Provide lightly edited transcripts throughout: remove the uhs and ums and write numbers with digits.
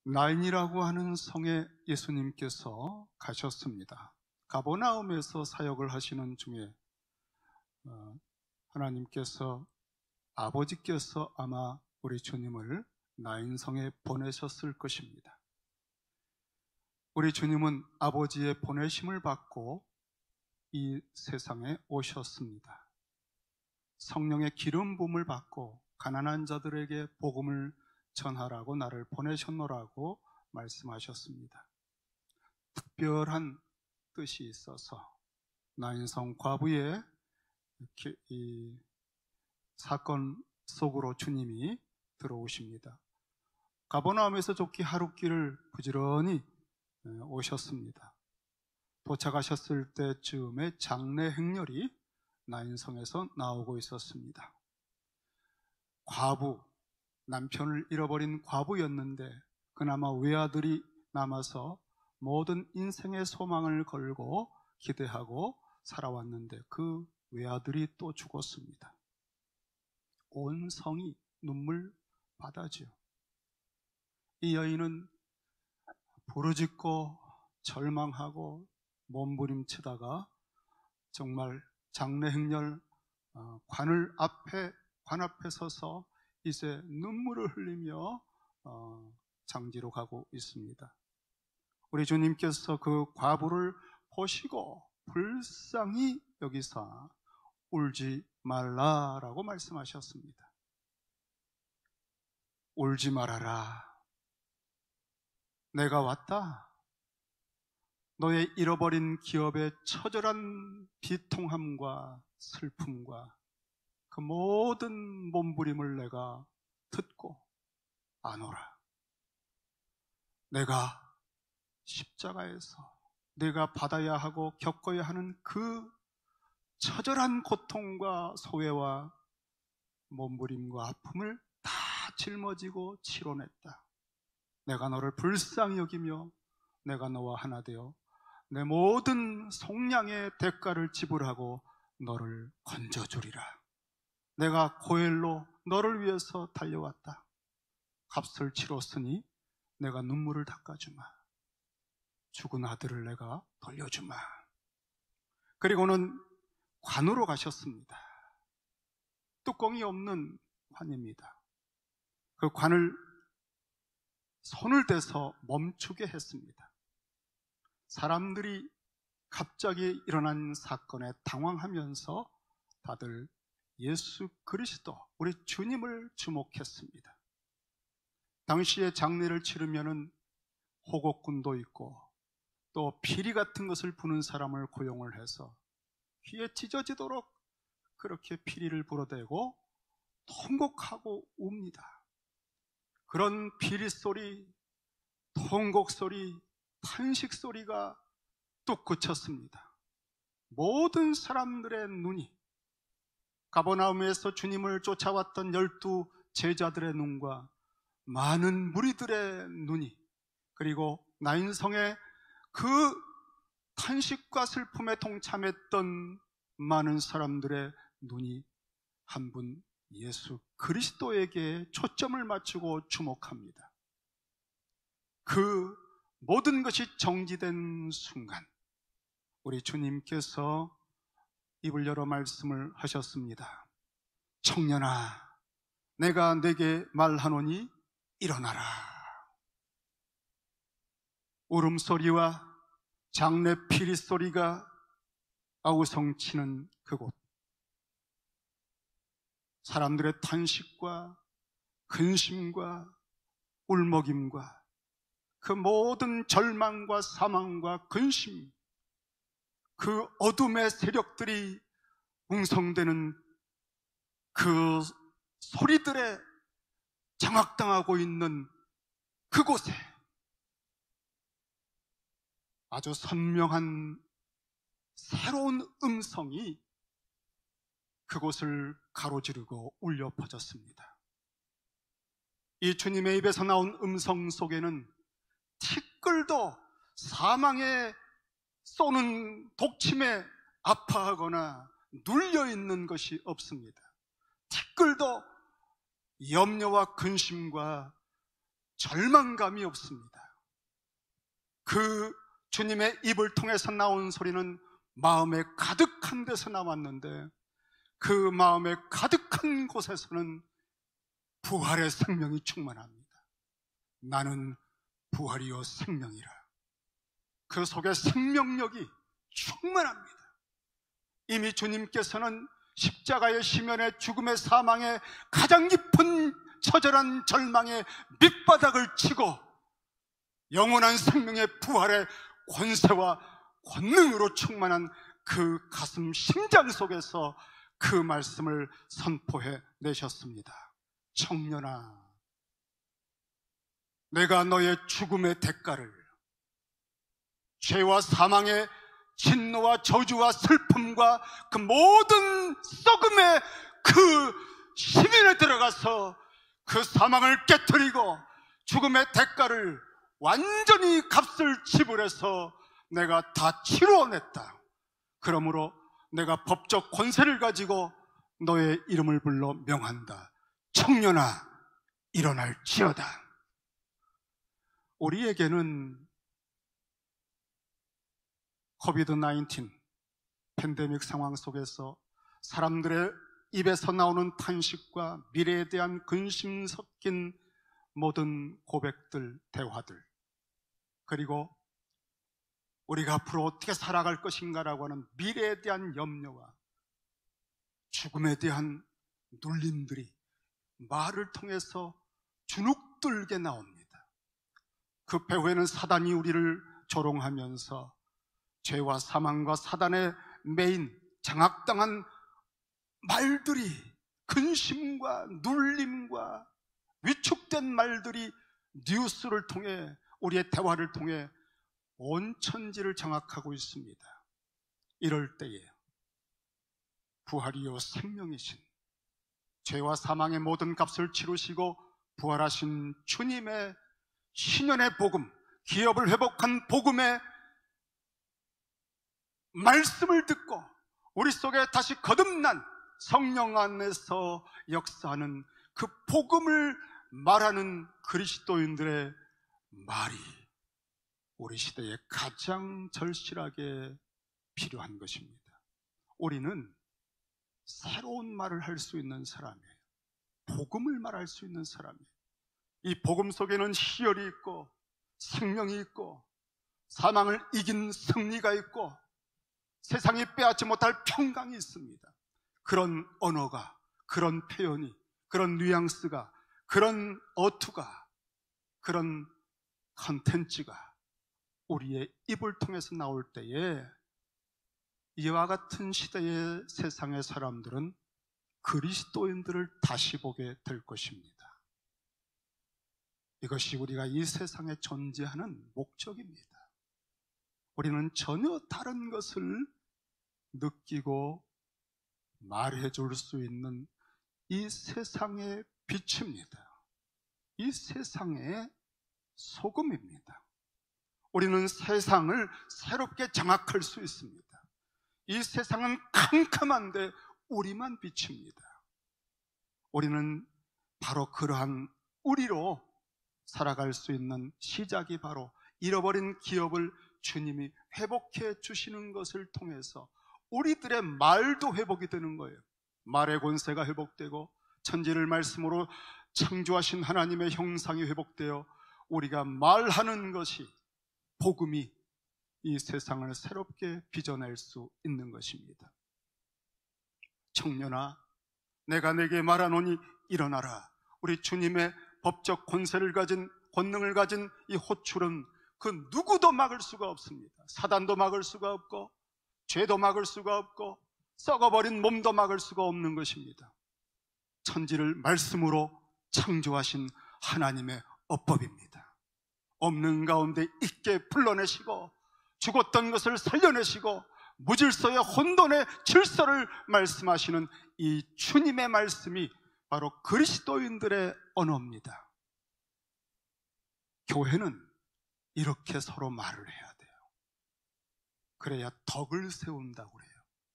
나인이라고 하는 성에 예수님께서 가셨습니다. 가버나움에서 사역을 하시는 중에 하나님께서, 아버지께서 아마 우리 주님을 나인성에 보내셨을 것입니다. 우리 주님은 아버지의 보내심을 받고 이 세상에 오셨습니다. 성령의 기름 부음을 받고 가난한 자들에게 복음을 전하라고 나를 보내셨노라고 말씀하셨습니다. 특별한 뜻이 있어서 나인성 과부의 이 사건 속으로 주님이 들어오십니다. 가버나움에서 좋게 하룻길을 부지런히 오셨습니다. 도착하셨을 때쯤에 장례 행렬이 나인성에서 나오고 있었습니다. 과부, 남편을 잃어버린 과부였는데 그나마 외아들이 남아서 모든 인생의 소망을 걸고 기대하고 살아왔는데 그 외아들이 또 죽었습니다. 온 성이 눈물 바다지요. 이 여인은 부르짖고 절망하고 몸부림치다가 정말 장례 행렬 관 앞에 서서 이제 눈물을 흘리며 장지로 가고 있습니다. 우리 주님께서 그 과부를 보시고 불쌍히 여기사 울지 말라라고 말씀하셨습니다. 울지 말아라. 내가 왔다. 너의 잃어버린 기업의 처절한 비통함과 슬픔과 그 모든 몸부림을 내가 듣고 아노라. 내가 십자가에서 내가 받아야 하고 겪어야 하는 그 처절한 고통과 소외와 몸부림과 아픔을 다 짊어지고 치러냈다. 내가 너를 불쌍히 여기며 내가 너와 하나 되어 내 모든 속량의 대가를 지불하고 너를 건져주리라. 내가 고엘로 너를 위해서 달려왔다. 값을 치렀으니 내가 눈물을 닦아주마. 죽은 아들을 내가 돌려주마. 그리고는 관으로 가셨습니다. 뚜껑이 없는 관입니다. 그 관을 손을 대서 멈추게 했습니다. 사람들이 갑자기 일어난 사건에 당황하면서 다들 예수 그리스도, 우리 주님을 주목했습니다. 당시에 장례를 치르면은 호곡군도 있고 또 피리 같은 것을 부는 사람을 고용을 해서 귀에 찢어지도록 그렇게 피리를 불어대고 통곡하고 웁니다. 그런 피리 소리, 통곡 소리, 탄식 소리가 뚝 그쳤습니다. 모든 사람들의 눈이 가버나움에서 주님을 쫓아왔던 12 제자들의 눈과 많은 무리들의 눈이, 그리고 나인성의 그 탄식과 슬픔에 동참했던 많은 사람들의 눈이 한 분 예수 그리스도에게 초점을 맞추고 주목합니다. 그 모든 것이 정지된 순간 우리 주님께서 입을 열어 말씀을 하셨습니다. 청년아, 내가 네게 말하노니 일어나라. 울음소리와 장례 피리 소리가 아우성치는 그곳, 사람들의 탄식과 근심과 울먹임과 그 모든 절망과 사망과 근심, 그 어둠의 세력들이 웅성되는 그 소리들에 장악당하고 있는 그곳에 아주 선명한 새로운 음성이 그곳을 가로지르고 울려 퍼졌습니다. 이 주님의 입에서 나온 음성 속에는 티끌도 사망에 쏘는 독침에 아파하거나 눌려있는 것이 없습니다. 티끌도 염려와 근심과 절망감이 없습니다. 그 주님의 입을 통해서 나온 소리는 마음에 가득한 데서 나왔는데, 그 마음에 가득한 곳에서는 부활의 생명이 충만합니다. 나는 부활이요 생명이라. 그 속에 생명력이 충만합니다. 이미 주님께서는 십자가의 시면에, 죽음의 사망에, 가장 깊은 처절한 절망의 밑바닥을 치고 영원한 생명의 부활의 권세와 권능으로 충만한 그 가슴 심장 속에서 그 말씀을 선포해 내셨습니다. 청년아, 내가 너의 죽음의 대가를, 죄와 사망의 진노와 저주와 슬픔과 그 모든 썩음의 그 시민에 들어가서 그 사망을 깨뜨리고 죽음의 대가를 완전히 값을 지불해서 내가 다 치루어냈다. 그러므로 내가 법적 권세를 가지고 너의 이름을 불러 명한다. 청년아, 일어날지어다. 우리에게는 코비드-19 팬데믹 상황 속에서 사람들의 입에서 나오는 탄식과 미래에 대한 근심 섞인 모든 고백들, 대화들, 그리고 우리가 앞으로 어떻게 살아갈 것인가라고 하는 미래에 대한 염려와 죽음에 대한 눌림들이 말을 통해서 주눅들게 나옵니다. 그 배후에는 사단이 우리를 조롱하면서 죄와 사망과 사단의 매인, 장악당한 말들이, 근심과 눌림과 위축된 말들이 뉴스를 통해, 우리의 대화를 통해 온 천지를 장악하고 있습니다. 이럴 때에 부활이요 생명이신, 죄와 사망의 모든 값을 치르시고 부활하신 주님의 신년의 복음, 기업을 회복한 복음의 말씀을 듣고 우리 속에 다시 거듭난 성령 안에서 역사하는 그 복음을 말하는 그리스도인들의 말이 우리 시대에 가장 절실하게 필요한 것입니다. 우리는 새로운 말을 할 수 있는 사람이에요. 복음을 말할 수 있는 사람이에요. 이 복음 속에는 희열이 있고 생명이 있고 사망을 이긴 승리가 있고 세상이 빼앗지 못할 평강이 있습니다. 그런 언어가, 그런 표현이, 그런 뉘앙스가, 그런 어투가, 그런 컨텐츠가 우리의 입을 통해서 나올 때에 이와 같은 시대의 세상의 사람들은 그리스도인들을 다시 보게 될 것입니다. 이것이 우리가 이 세상에 존재하는 목적입니다. 우리는 전혀 다른 것을 느끼고 말해줄 수 있는 이 세상의 빛입니다. 이 세상의 소금입니다. 우리는 세상을 새롭게 장악할 수 있습니다. 이 세상은 캄캄한데 우리만 비칩니다. 우리는 바로 그러한 우리로 살아갈 수 있는 시작이 바로 잃어버린 기업을 주님이 회복해 주시는 것을 통해서 우리들의 말도 회복이 되는 거예요. 말의 권세가 회복되고 천지를 말씀으로 창조하신 하나님의 형상이 회복되어 우리가 말하는 것이, 복음이 이 세상을 새롭게 빚어낼 수 있는 것입니다. 청년아, 내가 내게 말하노니 일어나라. 우리 주님의 법적 권세를 가진, 권능을 가진 이 호출은 그 누구도 막을 수가 없습니다. 사단도 막을 수가 없고 죄도 막을 수가 없고 썩어버린 몸도 막을 수가 없는 것입니다. 천지를 말씀으로 창조하신 하나님의 어법입니다. 없는 가운데 있게 불러내시고 죽었던 것을 살려내시고 무질서의 혼돈의 질서를 말씀하시는 이 주님의 말씀이 바로 그리스도인들의 언어입니다. 교회는 이렇게 서로 말을 해야 돼요. 그래야 덕을 세운다고 그래요.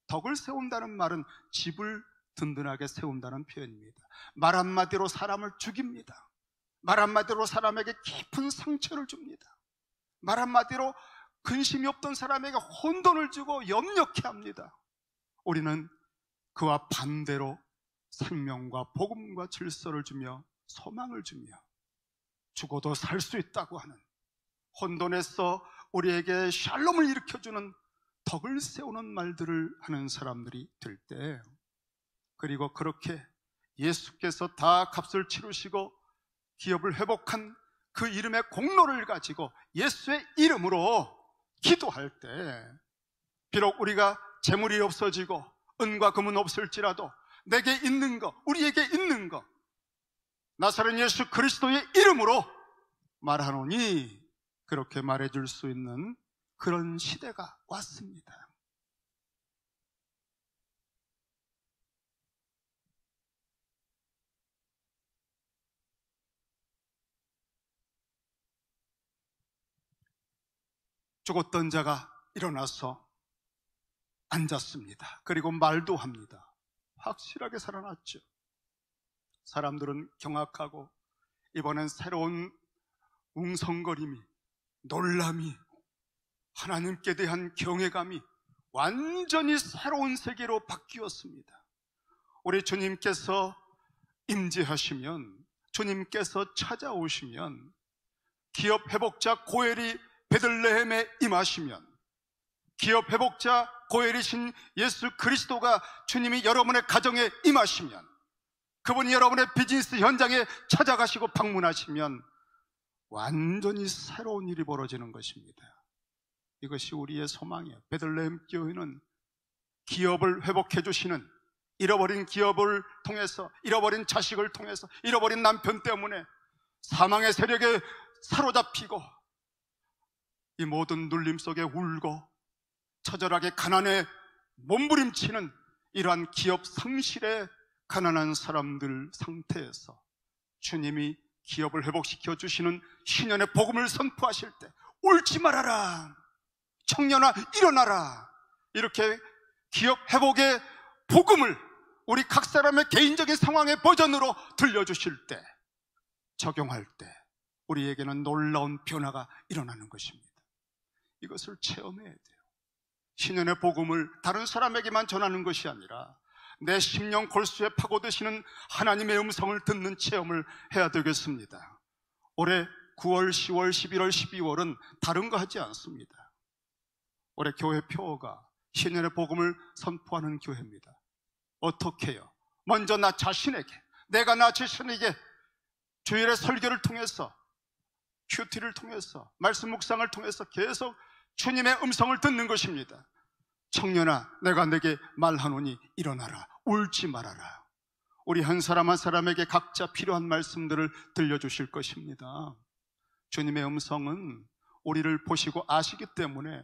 덕을 세운다는 말은 집을 든든하게 세운다는 표현입니다. 말 한마디로 사람을 죽입니다. 말 한마디로 사람에게 깊은 상처를 줍니다. 말 한마디로 근심이 없던 사람에게 혼돈을 주고 염려케 합니다. 우리는 그와 반대로 생명과 복음과 질서를 주며 소망을 주며 죽어도 살 수 있다고 하는, 혼돈에서 우리에게 샬롬을 일으켜주는 덕을 세우는 말들을 하는 사람들이 될 때, 그리고 그렇게 예수께서 다 값을 치르시고 기업을 회복한 그 이름의 공로를 가지고 예수의 이름으로 기도할 때, 비록 우리가 재물이 없어지고 은과 금은 없을지라도 내게 있는 것, 우리에게 있는 것, 나사렛 예수 그리스도의 이름으로 말하노니, 그렇게 말해줄 수 있는 그런 시대가 왔습니다. 죽었던 자가 일어나서 앉았습니다. 그리고 말도 합니다. 확실하게 살아났죠. 사람들은 경악하고 이번엔 새로운 웅성거림이, 놀람이, 하나님께 대한 경외감이 완전히 새로운 세계로 바뀌었습니다. 우리 주님께서 임재하시면, 주님께서 찾아오시면, 기업 회복자 고엘이 베들레헴에 임하시면, 기업 회복자 고엘이신 예수 그리스도가 주님이 여러분의 가정에 임하시면, 그분이 여러분의 비즈니스 현장에 찾아가시고 방문하시면 완전히 새로운 일이 벌어지는 것입니다. 이것이 우리의 소망이에요. 베들레헴 교회는 기업을 회복해 주시는, 잃어버린 기업을 통해서, 잃어버린 자식을 통해서, 잃어버린 남편 때문에 사망의 세력에 사로잡히고 이 모든 눌림 속에 울고 처절하게 가난에 몸부림치는 이러한 기업 상실에 가난한 사람들 상태에서 주님이 기업을 회복시켜 주시는 신년의 복음을 선포하실 때, 울지 말아라, 청년아 일어나라, 이렇게 기업 회복의 복음을 우리 각 사람의 개인적인 상황의 버전으로 들려주실 때, 적용할 때 우리에게는 놀라운 변화가 일어나는 것입니다. 이것을 체험해야 돼요. 신년의 복음을 다른 사람에게만 전하는 것이 아니라 내 심령 골수에 파고드시는 하나님의 음성을 듣는 체험을 해야 되겠습니다. 올해 9월, 10월, 11월, 12월은 다른 거 하지 않습니다. 올해 교회 표어가 신년의 복음을 선포하는 교회입니다. 어떻게 해요? 먼저 나 자신에게, 내가 나 자신에게 주일의 설교를 통해서, 큐티를 통해서, 말씀 묵상을 통해서 계속 주님의 음성을 듣는 것입니다. 청년아, 내가 내게 말하노니 일어나라, 울지 말아라. 우리 한 사람 한 사람에게 각자 필요한 말씀들을 들려주실 것입니다. 주님의 음성은 우리를 보시고 아시기 때문에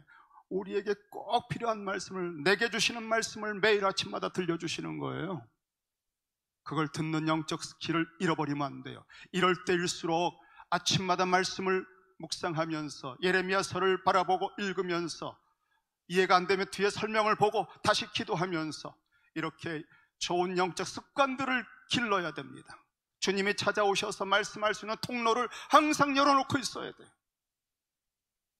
우리에게 꼭 필요한 말씀을, 내게 주시는 말씀을 매일 아침마다 들려주시는 거예요. 그걸 듣는 영적 스킬을 잃어버리면 안 돼요. 이럴 때일수록 아침마다 말씀을 묵상하면서 예레미야서를 바라보고 읽으면서 이해가 안 되면 뒤에 설명을 보고 다시 기도하면서 이렇게 좋은 영적 습관들을 길러야 됩니다. 주님이 찾아오셔서 말씀할 수 있는 통로를 항상 열어놓고 있어야 돼요.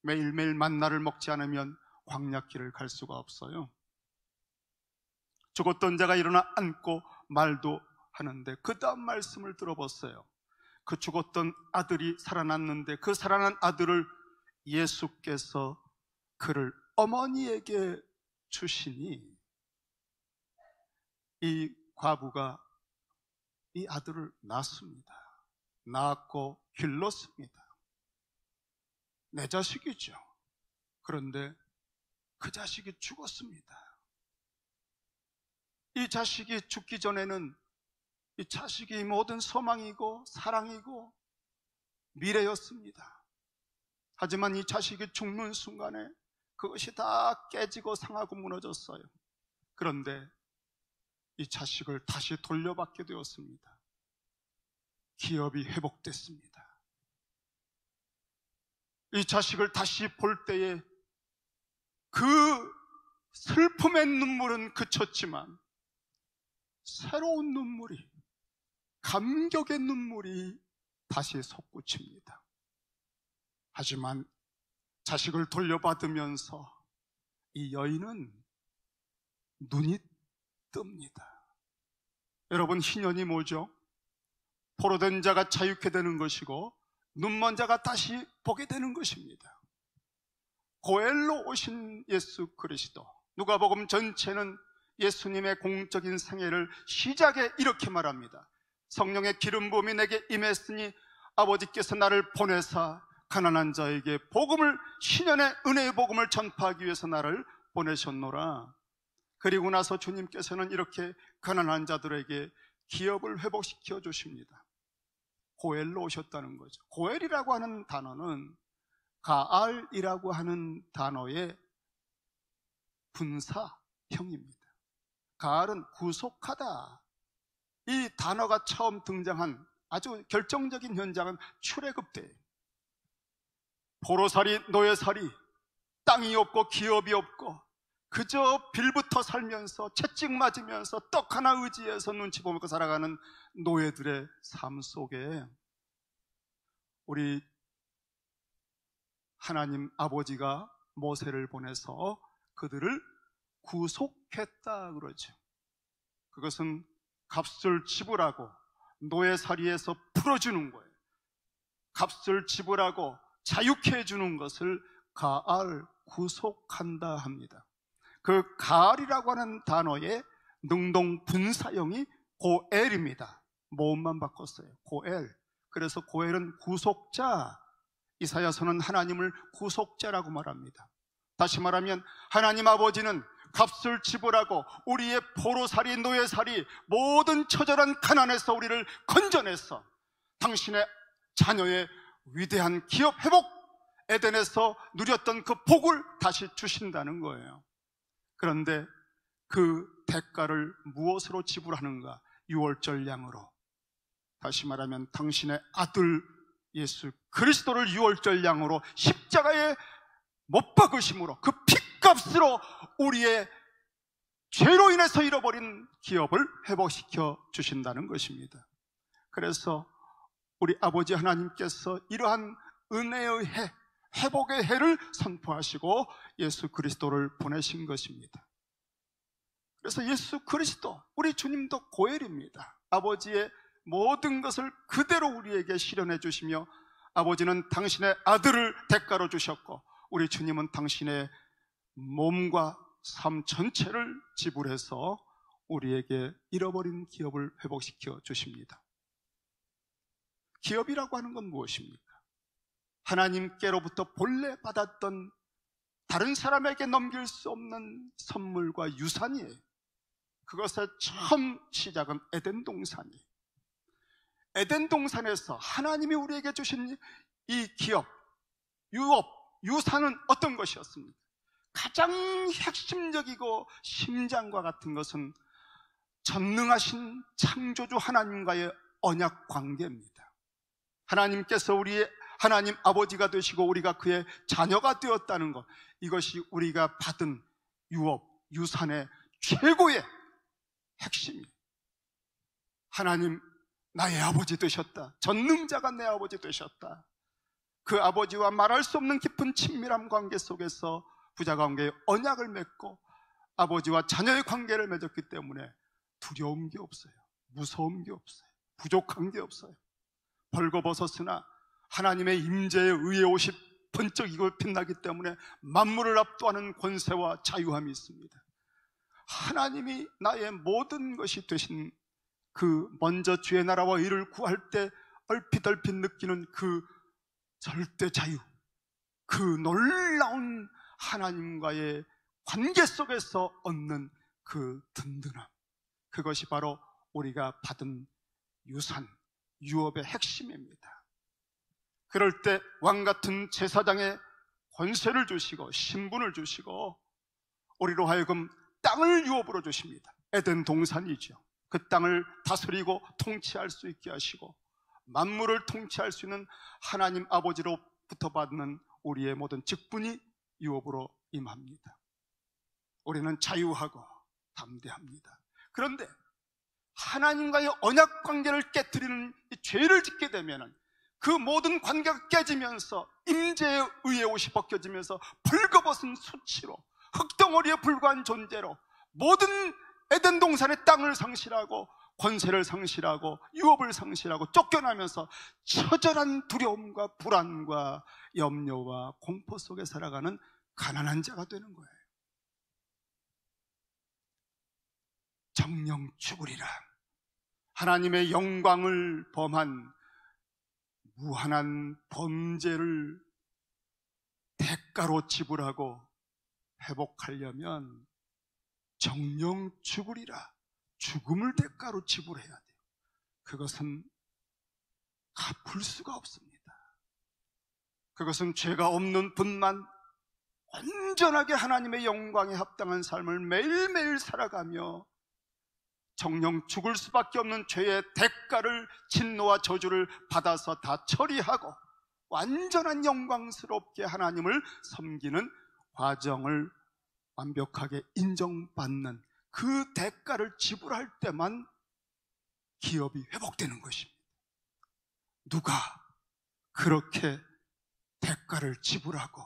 매일매일 만나를 먹지 않으면 광야길을 갈 수가 없어요. 죽었던 자가 일어나 앉고 말도 하는데 그 다음 말씀을 들어보세요. 그 죽었던 아들이 살아났는데 그 살아난 아들을 예수께서 그를 어머니에게 주시니 이 과부가 이 아들을 낳습니다. 낳았고 길렀습니다. 내 자식이죠. 그런데 그 자식이 죽었습니다. 이 자식이 죽기 전에는 이 자식이 모든 소망이고 사랑이고 미래였습니다. 하지만 이 자식이 죽는 순간에 그것이 다 깨지고 상하고 무너졌어요. 그런데 이 자식을 다시 돌려받게 되었습니다. 기업이 회복됐습니다. 이 자식을 다시 볼 때에 그 슬픔의 눈물은 그쳤지만 새로운 눈물이, 감격의 눈물이 다시 솟구칩니다. 하지만 자식을 돌려받으면서 이 여인은 눈이 뜹니다. 여러분, 희년이 뭐죠? 포로된 자가 자유케 되는 것이고 눈먼 자가 다시 보게 되는 것입니다. 고엘로 오신 예수 그리스도, 누가복음 전체는 예수님의 공적인 생애를 시작에 이렇게 말합니다. 성령의 기름 부음이 내게 임했으니 아버지께서 나를 보내사 가난한 자에게 복음을, 신년의 은혜의 복음을 전파하기 위해서 나를 보내셨노라. 그리고 나서 주님께서는 이렇게 가난한 자들에게 기업을 회복시켜 주십니다. 고엘로 오셨다는 거죠. 고엘이라고 하는 단어는 가알이라고 하는 단어의 분사형입니다. 가알은 구속하다. 이 단어가 처음 등장한 아주 결정적인 현장은 출애굽 때예요. 포로살이, 노예살이, 땅이 없고 기업이 없고 그저 빌부터 살면서 채찍 맞으면서 떡 하나 의지해서 눈치 보면서 살아가는 노예들의 삶 속에 우리 하나님 아버지가 모세를 보내서 그들을 구속했다 그러죠. 그것은 값을 지불하고 노예살이에서 풀어주는 거예요. 값을 지불하고 자유케 해주는 것을 가알, 구속한다 합니다. 그 가알이라고 하는 단어의 능동 분사형이 고엘입니다. 모음만 바꿨어요. 고엘. 그래서 고엘은 구속자, 이사야서는 하나님을 구속자라고 말합니다. 다시 말하면 하나님 아버지는 값을 지불하고 우리의 포로살이, 노예살이, 모든 처절한 가난에서 우리를 건져내서 당신의 자녀의 위대한 기업 회복, 에덴에서 누렸던 그 복을 다시 주신다는 거예요. 그런데 그 대가를 무엇으로 지불하는가? 유월절 양으로. 다시 말하면 당신의 아들 예수 그리스도를 유월절 양으로 십자가에 못 박으심으로 그 핏값으로 우리의 죄로 인해서 잃어버린 기업을 회복시켜 주신다는 것입니다. 그래서 우리 아버지 하나님께서 이러한 은혜의 해, 회복의 해를 선포하시고 예수 그리스도를 보내신 것입니다. 그래서 예수 그리스도, 우리 주님도 고엘입니다. 아버지의 모든 것을 그대로 우리에게 실현해 주시며 아버지는 당신의 아들을 대가로 주셨고 우리 주님은 당신의 몸과 삶 전체를 지불해서 우리에게 잃어버린 기업을 회복시켜 주십니다. 기업이라고 하는 건 무엇입니까? 하나님께로부터 본래 받았던 다른 사람에게 넘길 수 없는 선물과 유산이에요. 그것의 처음 시작은 에덴 동산이에요. 에덴 동산에서 하나님이 우리에게 주신 이 기업, 유업, 유산은 어떤 것이었습니까? 가장 핵심적이고 심장과 같은 것은 전능하신 창조주 하나님과의 언약 관계입니다. 하나님께서 우리의 하나님 아버지가 되시고 우리가 그의 자녀가 되었다는 것, 이것이 우리가 받은 유업, 유산의 최고의 핵심이에요. 하나님 나의 아버지 되셨다. 전능자가 내 아버지 되셨다. 그 아버지와 말할 수 없는 깊은 친밀한 관계 속에서 부자관계의 언약을 맺고 아버지와 자녀의 관계를 맺었기 때문에 두려운 게 없어요. 무서운 게 없어요. 부족한 게 없어요. 벌거벗었으나 하나님의 임재에 의해 옷이 번쩍이고 빛나기 때문에 만물을 압도하는 권세와 자유함이 있습니다. 하나님이 나의 모든 것이 되신 그 먼저 주의 나라와 의를 구할 때 얼핏 느끼는 그 절대 자유, 그 놀라운 하나님과의 관계 속에서 얻는 그 든든함, 그것이 바로 우리가 받은 유산, 유업의 핵심입니다. 그럴 때 왕같은 제사장의 권세를 주시고 신분을 주시고 우리로 하여금 땅을 유업으로 주십니다. 에덴 동산이죠. 그 땅을 다스리고 통치할 수 있게 하시고 만물을 통치할 수 있는 하나님 아버지로부터 받는 우리의 모든 직분이 유업으로 임합니다. 우리는 자유하고 담대합니다. 그런데 하나님과의 언약 관계를 깨트리는 이 죄를 짓게 되면 그 모든 관계가 깨지면서 임재의 의의 옷이 벗겨지면서 벌거벗은 수치로 흙덩어리에 불과한 존재로 모든 에덴 동산의 땅을 상실하고 권세를 상실하고 유업을 상실하고 쫓겨나면서 처절한 두려움과 불안과 염려와 공포 속에 살아가는 가난한 자가 되는 거예요. 정령 죽으리라. 하나님의 영광을 범한 무한한 범죄를 대가로 지불하고 회복하려면 정령 죽으리라. 죽음을 대가로 지불해야 돼요. 그것은 갚을 수가 없습니다. 그것은 죄가 없는 분만 온전하게 하나님의 영광에 합당한 삶을 매일매일 살아가며 정령 죽을 수밖에 없는 죄의 대가를, 진노와 저주를 받아서 다 처리하고 완전한 영광스럽게 하나님을 섬기는 과정을 완벽하게 인정받는 그 대가를 지불할 때만 기업이 회복되는 것입니다. 누가 그렇게 대가를 지불하고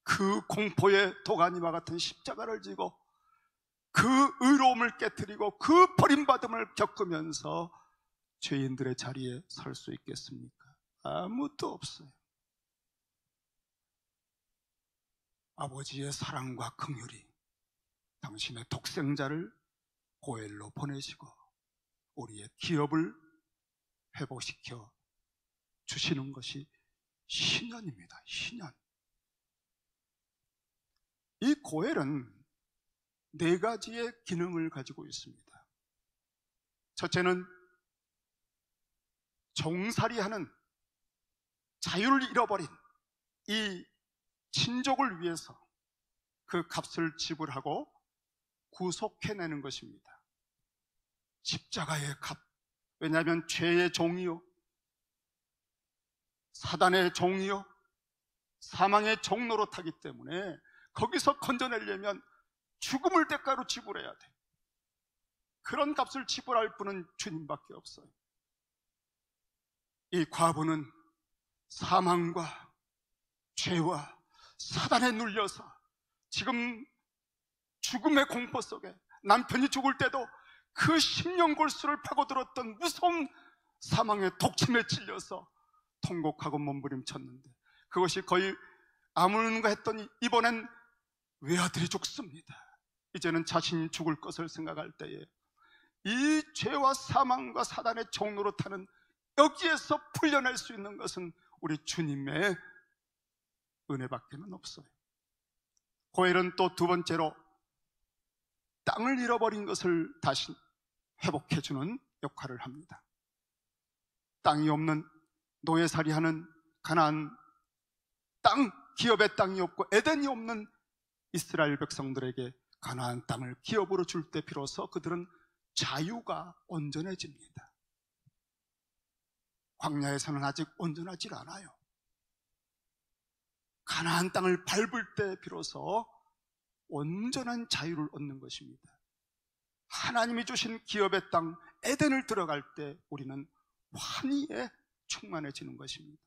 그 공포의 도가니와 같은 십자가를 지고 그 의로움을 깨뜨리고 그 버림받음을 겪으면서 죄인들의 자리에 설 수 있겠습니까? 아무도 없어요. 아버지의 사랑과 긍휼이 당신의 독생자를 고엘로 보내시고 우리의 기업을 회복시켜 주시는 것이 신년입니다. 신년. 이 고엘은 4가지의 기능을 가지고 있습니다. 첫째는 종살이하는, 자유를 잃어버린 이 친족을 위해서 그 값을 지불하고 구속해내는 것입니다. 십자가의 값. 왜냐하면 죄의 종이요, 사단의 종이요, 사망의 종로로 타기 때문에 거기서 건져내려면 죽음을 대가로 지불해야 돼. 그런 값을 지불할 분은 주님밖에 없어요. 이 과부는 사망과 죄와 사단에 눌려서 지금 죽음의 공포 속에, 남편이 죽을 때도 그 10년 골수를 파고들었던 무서운 사망의 독침에 찔려서 통곡하고 몸부림쳤는데 그것이 거의 아무는가 했더니 이번엔 외아들이 죽습니다. 이제는 자신이 죽을 것을 생각할 때에 이 죄와 사망과 사단의 종로로 타는 여기에서 풀려날 수 있는 것은 우리 주님의 은혜밖에는 없어요. 고엘은 또 2번째로 땅을 잃어버린 것을 다시 회복해주는 역할을 합니다. 땅이 없는, 노예살이하는 가나안 땅, 기업의 땅이 없고 에덴이 없는 이스라엘 백성들에게 가나안 땅을 기업으로 줄 때 비로소 그들은 자유가 온전해집니다. 광야에서는 아직 온전하지 않아요. 가나안 땅을 밟을 때 비로소 온전한 자유를 얻는 것입니다. 하나님이 주신 기업의 땅 에덴을 들어갈 때 우리는 환희에 충만해지는 것입니다.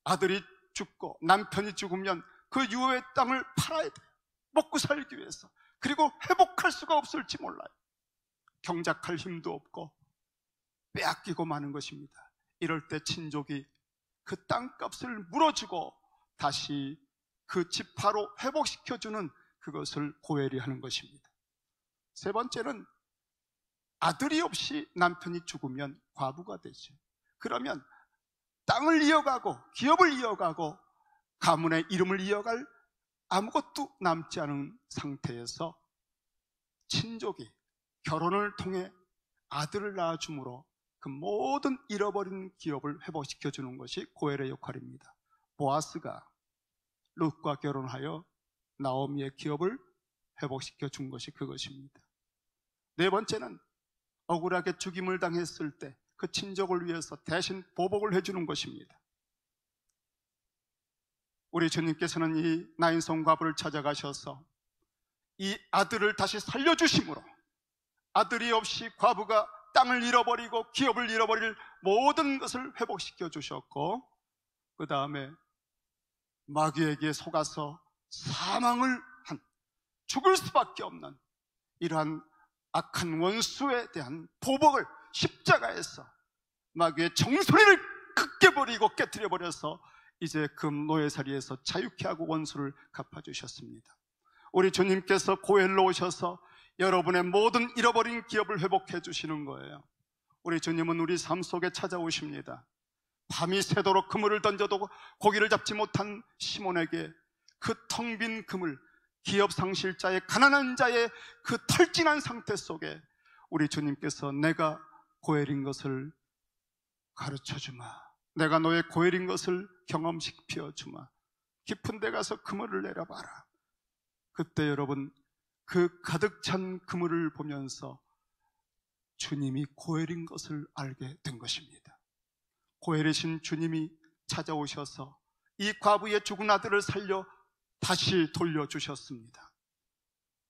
아들이 죽고 남편이 죽으면 그 유업의 땅을 팔아야 돼요. 먹고 살기 위해서. 그리고 회복할 수가 없을지 몰라요. 경작할 힘도 없고 빼앗기고 마는 것입니다. 이럴 때 친족이 그 땅값을 물어주고 다시 그 지파로 회복시켜주는 그것을 고엘이 하는 것입니다. 3번째는 아들이 없이 남편이 죽으면 과부가 되죠. 그러면 땅을 이어가고 기업을 이어가고 가문의 이름을 이어갈 아무것도 남지 않은 상태에서 친족이 결혼을 통해 아들을 낳아줌으로 그 모든 잃어버린 기업을 회복시켜주는 것이 고엘의 역할입니다. 보아스가 룻과 결혼하여 나오미의 기업을 회복시켜 준 것이 그것입니다. 4번째는 억울하게 죽임을 당했을 때 그 친족을 위해서 대신 보복을 해주는 것입니다. 우리 주님께서는 이 나인성 과부를 찾아가셔서 이 아들을 다시 살려주심으로 아들이 없이 과부가 땅을 잃어버리고 기업을 잃어버릴 모든 것을 회복시켜 주셨고, 그 다음에 마귀에게 속아서 사망을 한, 죽을 수밖에 없는 이러한 악한 원수에 대한 보복을 십자가에서 마귀의 정소리를 끄깨버리고 깨뜨려버려서 이제 금 노예살이에서 자유케 하고 원수를 갚아주셨습니다. 우리 주님께서 고엘로 오셔서 여러분의 모든 잃어버린 기업을 회복해 주시는 거예요. 우리 주님은 우리 삶 속에 찾아오십니다. 밤이 새도록 그물을 던져도 고기를 잡지 못한 시몬에게 그 텅 빈 그물, 기업 상실자의 가난한 자의 그 털진한 상태 속에 우리 주님께서 내가 고엘인 것을 가르쳐주마, 내가 너의 고엘인 것을 경험시켜 주마, 깊은 데 가서 그물을 내려봐라. 그때 여러분 그 가득 찬 그물을 보면서 주님이 고엘인 것을 알게 된 것입니다. 고엘이신 주님이 찾아오셔서 이 과부의 죽은 아들을 살려 다시 돌려주셨습니다.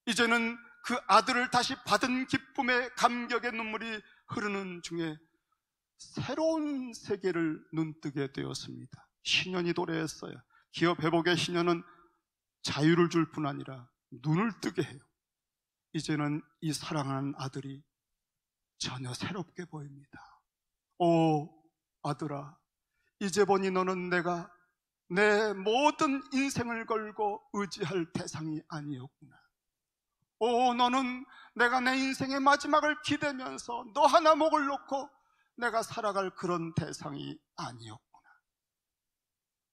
이제는 그 아들을 다시 받은 기쁨의 감격의 눈물이 흐르는 중에 새로운 세계를 눈뜨게 되었습니다. 신년이 도래했어요. 기업 회복의 신년은 자유를 줄 뿐 아니라 눈을 뜨게 해요. 이제는 이 사랑하는 아들이 전혀 새롭게 보입니다. 오 아들아, 이제 보니 너는 내가 내 모든 인생을 걸고 의지할 대상이 아니었구나. 오, 너는 내가 내 인생의 마지막을 기대면서 너 하나 목을 놓고 내가 살아갈 그런 대상이 아니었구나.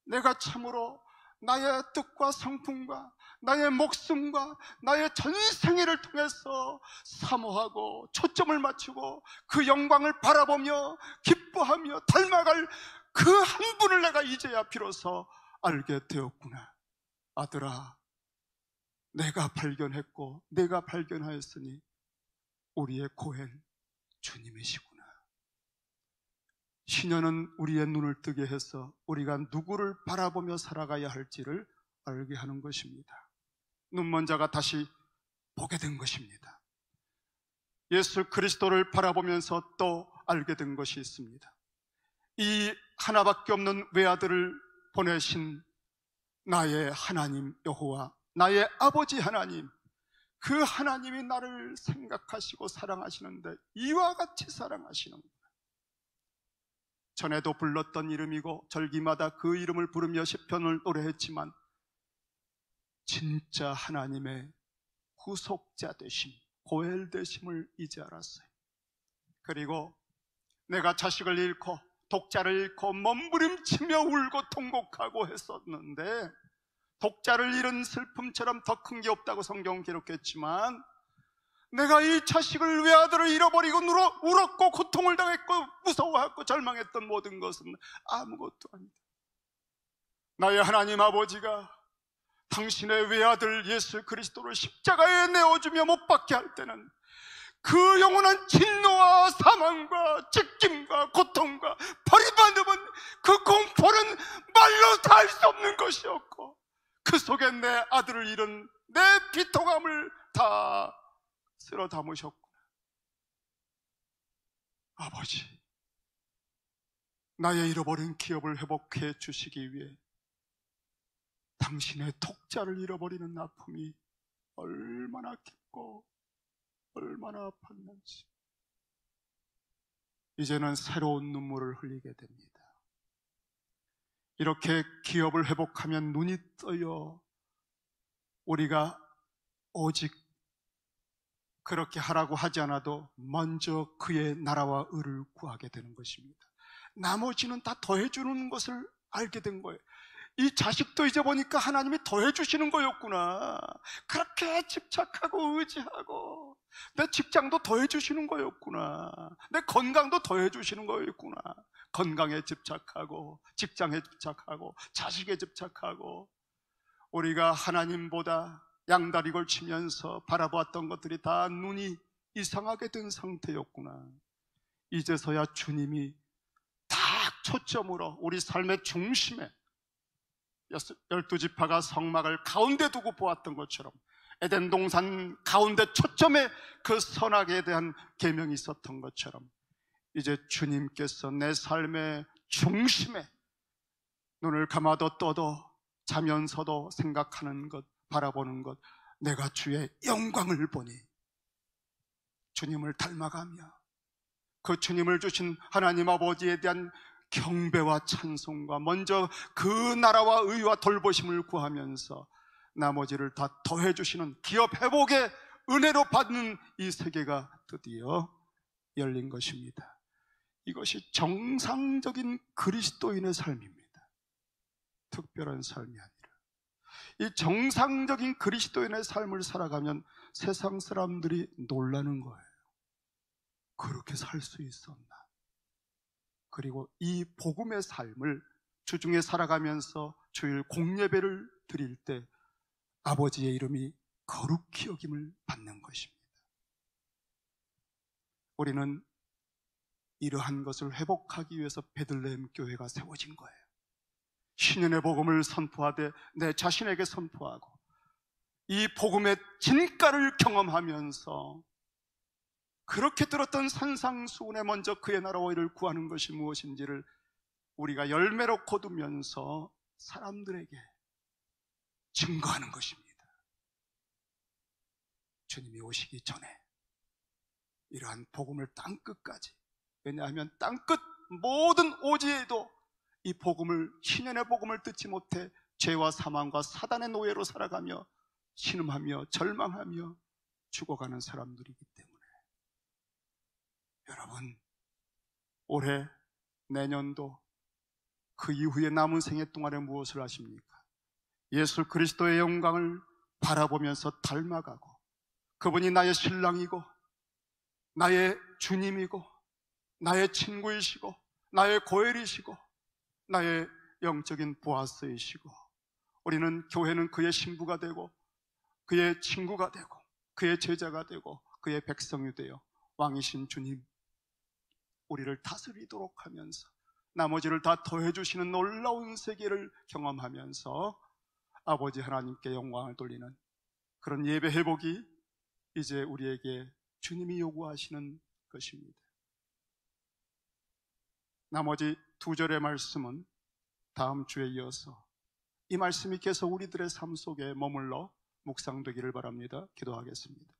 내가 참으로 나의 뜻과 성품과 나의 목숨과 나의 전생애를 통해서 사모하고 초점을 맞추고 그 영광을 바라보며 기뻐하며 닮아갈 그 한 분을 내가 이제야 비로소 알게 되었구나. 아들아, 내가 발견했고 내가 발견하였으니 우리의 고엘 주님이시구나. 신년은 우리의 눈을 뜨게 해서 우리가 누구를 바라보며 살아가야 할지를 알게 하는 것입니다. 눈먼 자가 다시 보게 된 것입니다. 예수 그리스도를 바라보면서 또 알게 된 것이 있습니다. 이 하나밖에 없는 외아들을 보내신 나의 하나님 여호와, 나의 아버지 하나님, 그 하나님이 나를 생각하시고 사랑하시는데 이와 같이 사랑하시는구나. 전에도 불렀던 이름이고 절기마다 그 이름을 부르며 시편을 노래했지만 진짜 하나님의 후속자 되심, 고엘 되심을 이제 알았어요. 그리고 내가 자식을 잃고 독자를 잃고 몸부림치며 울고 통곡하고 했었는데, 독자를 잃은 슬픔처럼 더 큰 게 없다고 성경은 기록했지만, 내가 이 자식을 외아들을 잃어버리고 울었고 고통을 당했고 무서워했고 절망했던 모든 것은 아무것도 아니다. 나의 하나님 아버지가 당신의 외아들 예수 그리스도를 십자가에 내어주며 못 박게 할 때는 그 영원한 진노와 사망과 찢김과 고통과 버림받음은, 그 공포는 말로 다 할 수 없는 것이었고, 그 속에 내 아들을 잃은 내 비통함을 다 쓸어 담으셨구나. 아버지, 나의 잃어버린 기업을 회복해 주시기 위해 당신의 독자를 잃어버리는 아픔이 얼마나 깊고 얼마나 아팠는지 이제는 새로운 눈물을 흘리게 됩니다. 이렇게 기업을 회복하면 눈이 떠요. 우리가 오직 그렇게 하라고 하지 않아도 먼저 그의 나라와 의를 구하게 되는 것입니다. 나머지는 다 더해주는 것을 알게 된 거예요. 이 자식도 이제 보니까 하나님이 더해주시는 거였구나. 그렇게 집착하고 의지하고, 내 직장도 더해주시는 거였구나. 내 건강도 더해주시는 거였구나. 건강에 집착하고, 직장에 집착하고, 자식에 집착하고, 우리가 하나님보다 양다리 걸치면서 바라보았던 것들이 다 눈이 이상하게 된 상태였구나. 이제서야 주님이 딱 초점으로 우리 삶의 중심에 12지파가 성막을 가운데 두고 보았던 것처럼 에덴 동산 가운데 초점에 그 선악에 대한 계명이 있었던 것처럼 이제 주님께서 내 삶의 중심에 눈을 감아도 떠도 자면서도 생각하는 것, 바라보는 것, 내가 주의 영광을 보니 주님을 닮아가며 그 주님을 주신 하나님 아버지에 대한 경배와 찬송과 먼저 그 나라와 의와 돌보심을 구하면서 나머지를 다 더해주시는 기업 회복의 은혜로 받는 이 세계가 드디어 열린 것입니다. 이것이 정상적인 그리스도인의 삶입니다. 특별한 삶이 아니라 이 정상적인 그리스도인의 삶을 살아가면 세상 사람들이 놀라는 거예요. 그렇게 살 수 있었나? 그리고 이 복음의 삶을 주중에 살아가면서 주일 공예배를 드릴 때 아버지의 이름이 거룩히 여김을 받는 것입니다. 우리는 이러한 것을 회복하기 위해서 베들레헴 교회가 세워진 거예요. 신년의 복음을 선포하되 내 자신에게 선포하고 이 복음의 진가를 경험하면서 그렇게 들었던 산상수훈에 먼저 그의 나라와 의를 구하는 것이 무엇인지를 우리가 열매로 거두면서 사람들에게 증거하는 것입니다. 주님이 오시기 전에 이러한 복음을 땅끝까지, 왜냐하면 땅끝 모든 오지에도 이 복음을, 신년의 복음을 듣지 못해 죄와 사망과 사단의 노예로 살아가며 신음하며 절망하며 죽어가는 사람들이기 때문에 여러분, 올해, 내년도, 그 이후에 남은 생애 동안에 무엇을 하십니까? 예수 그리스도의 영광을 바라보면서 닮아가고 그분이 나의 신랑이고 나의 주님이고 나의 친구이시고 나의 고엘이시고 나의 영적인 보아스이시고, 우리는 교회는 그의 신부가 되고 그의 친구가 되고 그의 제자가 되고 그의 백성이 되어 왕이신 주님, 우리를 다스리도록 하면서 나머지를 다 더해주시는 놀라운 세계를 경험하면서 아버지 하나님께 영광을 돌리는 그런 예배 회복이 이제 우리에게 주님이 요구하시는 것입니다. 나머지 두 절의 말씀은 다음 주에 이어서 이 말씀이 계속 우리들의 삶 속에 머물러 묵상되기를 바랍니다. 기도하겠습니다.